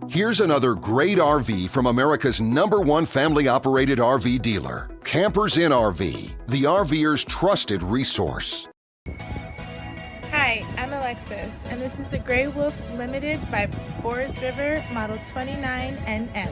Here's another great RV from America's #1 family-operated RV dealer, Campers Inn RV, the RVer's trusted resource. Hi, I'm Alexis, and this is the Grey Wolf Limited by Forest River Model 29NM.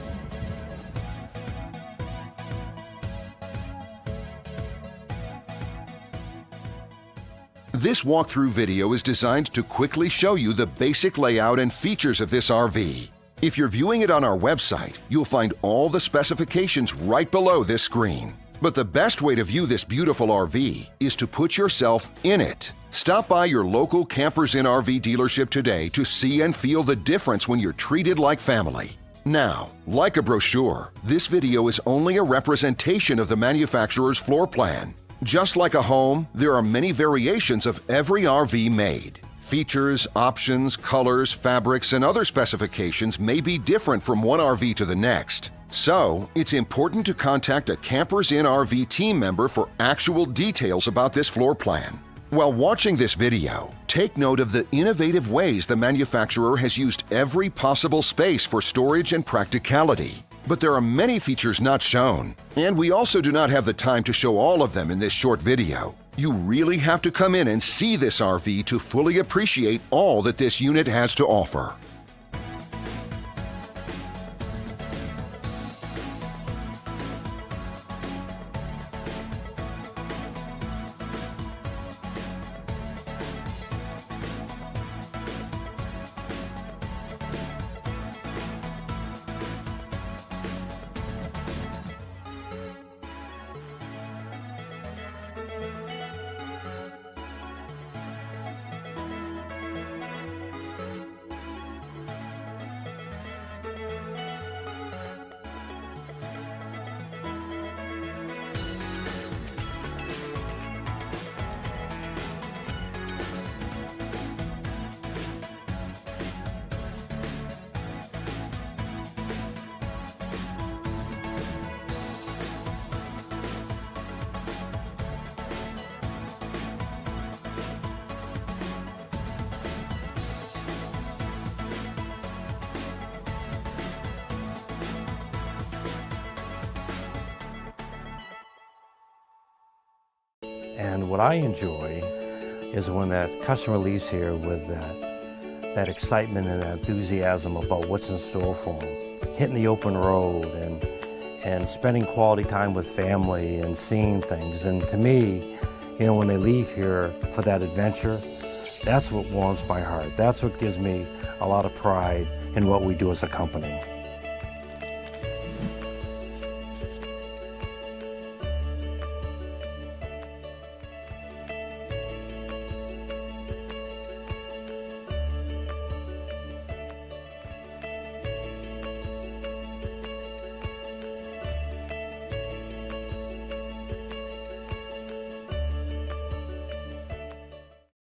This walkthrough video is designed to quickly show you the basic layout and features of this RV. If you're viewing it on our website, you'll find all the specifications right below this screen. But the best way to view this beautiful RV is to put yourself in it. Stop by your local Campers Inn RV dealership today to see and feel the difference when you're treated like family. Now, like a brochure, this video is only a representation of the manufacturer's floor plan. Just like a home, there are many variations of every RV made. Features, options, colors, fabrics, and other specifications may be different from one RV to the next. So, it's important to contact a Campers Inn RV team member for actual details about this floor plan. While watching this video, take note of the innovative ways the manufacturer has used every possible space for storage and practicality. But there are many features not shown, and we also do not have the time to show all of them in this short video. You really have to come in and see this RV to fully appreciate all that this unit has to offer. And what I enjoy is when that customer leaves here with that excitement and enthusiasm about what's in store for them. Hitting the open road and spending quality time with family and seeing things. And to me, you know, when they leave here for that adventure, that's what warms my heart. That's what gives me a lot of pride in what we do as a company.